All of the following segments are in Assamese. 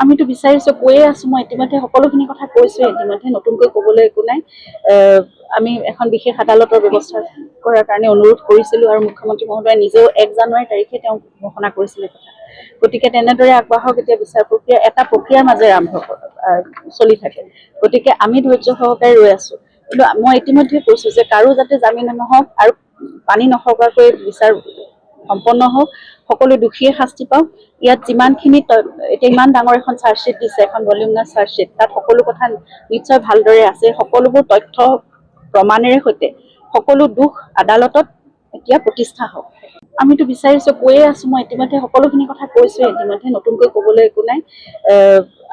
আমিতো বিচাৰিছো কৈয়ে আছো মই ইতিমধ্যে সকলোখিনি কথা কৈছো ইতিমধ্যে নতুনকৈ ক'বলৈ একো নাই আমি এখন বিশেষ আদালতৰ ব্যৱস্থা কৰাৰ কাৰণে অনুৰোধ কৰিছিলো আৰু মুখ্যমন্ত্ৰী মহোদয় নিজেও 1 জানুৱাৰী তাৰিখে তেওঁ ঘোষণা কৰিছিলে কথা গতিকে তেনেদৰে আগবাঢ়ক এতিয়া বিচাৰ প্ৰক্ৰিয়া এটা প্ৰক্ৰিয়াৰ মাজেৰে আৰম্ভ চলি থাকে গতিকে আমি ধৈৰ্য সহকাৰে ৰৈ আছো কিন্তু মই ইতিমধ্যে কৈছো যে কাৰো যাতে জামিন নহওক আৰু পানী নসৰকাকৈ বিচাৰ সম্পন্ন হোক সকলো দোষীয়ে শাস্তি পাওক ইয়াত যিমানখিনি এতিয়া ইমান ডাঙৰ এখন চাৰ্জশ্বিট দিছে এখন ভলিউমিনাছ চাৰ্জশ্বিট তাত সকলো কথা নিশ্চয় ভালদৰে আছে সকলোবোৰ তথ্য প্ৰমাণেৰে সৈতে সকলো দোষ আদালতত এতিয়া প্ৰতিষ্ঠা হওক আমিতো বিচাৰিছো কৈয়ে আছো মই ইতিমধ্যে সকলোখিনি কথা কৈছো ইতিমধ্যে নতুনকৈ ক'বলৈ একো নাই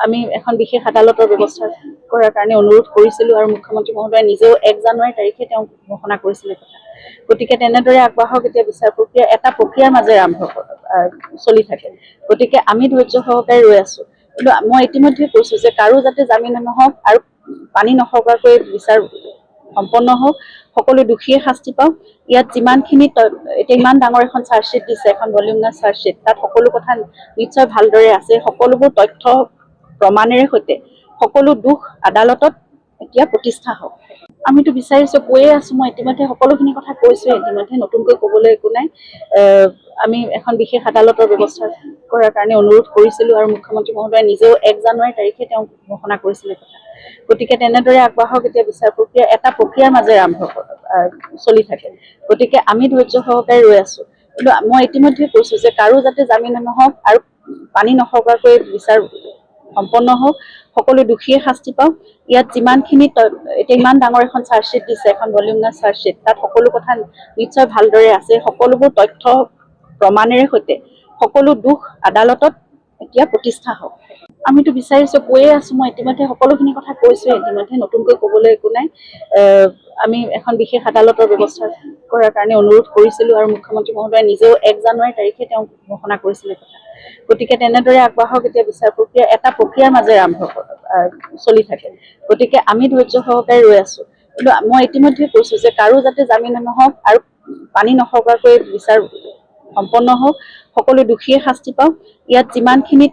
আমি এখন বিশেষ আদালতৰ ব্যৱস্থা কৰাৰ কাৰণে অনুৰোধ কৰিছিলো আৰু মুখ্যমন্ত্ৰী মহোদয় নিজেও 1 জানুৱাৰী তাৰিখে তেওঁ ঘোষণা কৰিছিলে কথা গতিকে তেনেদৰে আগবাঢ়ক এতিয়া বিচাৰ প্ৰক্ৰিয়া এটা প্ৰক্ৰিয়াৰ মাজেৰে আৰম্ভ চলি থাকে গতিকে আমি ধৈৰ্য সহকাৰে ৰৈ আছো কিন্তু মই ইতিমধ্যে কৈছো যে কাৰো যাতে জামিন নহওক আৰু পানী নসৰকাকৈ বিচাৰ সম্পন্ন হোক সকলো দোষীয়ে শাস্তি পাওক ইয়াত যিমানখিনি এতিয়া ইমান ডাঙৰ এখন চাৰ্জশ্বিট দিছে এখন ভলিউমিনাছ চাৰ্জশ্বিট তাত সকলো কথা নিশ্চয় ভালদৰে আছে সকলোবোৰ তথ্য প্ৰমাণেৰে সৈতে সকলো দোষ আদালতত এতিয়া প্ৰতিষ্ঠা হওক আমিতো বিচাৰিছো কৈয়ে আছো মই ইতিমধ্যে সকলোখিনি কথা কৈছো ইতিমধ্যে নতুনকৈ ক'বলৈ একো নাই আমি এখন বিশেষ আদালতৰ ব্যৱস্থা কৰাৰ কাৰণে অনুৰোধ কৰিছিলো আৰু মুখ্যমন্ত্ৰী মহোদয় নিজেও 1 জানুৱাৰী তাৰিখে তেওঁ ঘোষণা কৰিছিলে কথা গতিকে তেনেদৰে আগবাঢ়ক এতিয়া বিচাৰ প্ৰক্ৰিয়া এটা প্ৰক্ৰিয়াৰ মাজেৰে আৰম্ভ চলি থাকে গতিকে আমি ধৈৰ্য সহকাৰে ৰৈ আছো কিন্তু মই ইতিমধ্যে কৈছো যে কাৰো যাতে জামিন নহওক আৰু পানী নসৰকাকৈ বিচাৰ সম্পন্ন হোক সকলো দোষীয়ে শাস্তি পাওক ইয়াত যিমানখিনি এতিয়া ইমান ডাঙৰ এখন চাৰ্জশ্বিট দিছে এখন ভলিউমিনাছ চাৰ্জশ্বিট তাত সকলো কথা নিশ্চয় ভালদৰে আছে সকলোবোৰ তথ্য প্ৰমাণেৰে সৈতে সকলো দোষ আদালতত এতিয়া প্ৰতিষ্ঠা হওক আমিতো বিচাৰিছো কৈয়ে আছো মই ইতিমধ্যে সকলোখিনি কথা কৈছো ইতিমধ্যে নতুনকৈ ক'বলৈ একো নাই আমি এখন বিশেষ আদালতৰ ব্যৱস্থা কৰাৰ কাৰণে অনুৰোধ কৰিছিলো আৰু মুখ্যমন্ত্ৰী মহোদয় নিজেও 1 জানুৱাৰী তাৰিখে তেওঁ ঘোষণা কৰিছিলে কথা গতিকে তেনেদৰে আগবাঢ়ক এতিয়া বিচাৰ প্ৰক্ৰিয়া এটা প্ৰক্ৰিয়াৰ মাজেৰে আৰম্ভ চলি থাকে গতিকে আমি ধৈৰ্য সহকাৰে ৰৈ আছো কিন্তু মই ইতিমধ্যে কৈছো যে কাৰো যাতে জামিন নহওক আৰু পানী নসৰকাকৈ বিচাৰ সম্পন্ন হোক সকলো দোষীয়ে শাস্তি পাওক ইয়াত যিমানখিনি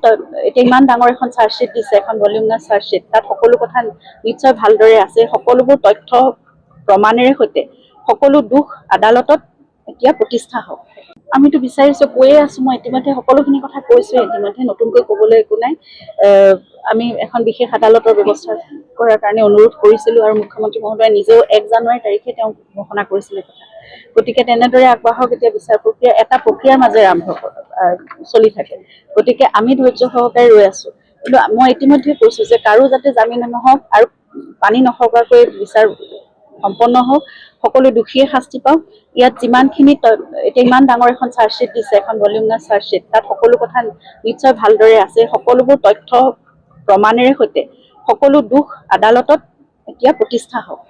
এতিয়া ইমান ডাঙৰ এখন চাৰ্জশ্বিট দিছে এখন ভলিউমিনাছ চাৰ্জশ্বিট তাত সকলো কথা নিশ্চয় ভালদৰে আছে সকলোবোৰ তথ্য প্ৰমাণেৰে সৈতে সকলো দোষ আদালতত এতিয়া প্ৰতিষ্ঠা হওক আমিতো বিচাৰিছো কৈয়ে আছো মই ইতিমধ্যে সকলোখিনি কথা কৈছো ইতিমধ্যে নতুনকৈ ক'বলৈ একো নাই আমি এখন বিশেষ আদালতৰ ব্যৱস্থা কৰাৰ কাৰণে অনুৰোধ কৰিছিলো আৰু মুখ্যমন্ত্ৰী মহোদয় নিজেও 1 জানুৱাৰী তাৰিখে তেওঁ ঘোষণা কৰিছিলে কথা গতিকে তেনেদৰে আগবাঢ়ক এতিয়া বিচাৰ প্ৰক্ৰিয়া এটা প্ৰক্ৰিয়াৰ মাজেৰে আৰম্ভ চলি থাকে গতিকে আমি ধৈৰ্য সহকাৰে ৰৈ আছো কিন্তু মই ইতিমধ্যে কৈছো যে কাৰো যাতে জামিন নহওক আৰু পানী নসৰকাকৈ বিচাৰ সম্পন্ন হোক সকলো দোষীয়ে শাস্তি পাওক ইয়াত যিমানখিনি এতিয়া ইমান ডাঙৰ এখন চাৰ্জশ্বিট দিছে এখন ভলিউমিনাছ চাৰ্জশ্বিট তাত সকলো কথা নিশ্চয় ভালদৰে আছে সকলোবোৰ তথ্য প্ৰমাণেৰে সৈতে সকলো দোষ আদালতত এতিয়া প্ৰতিষ্ঠা হওক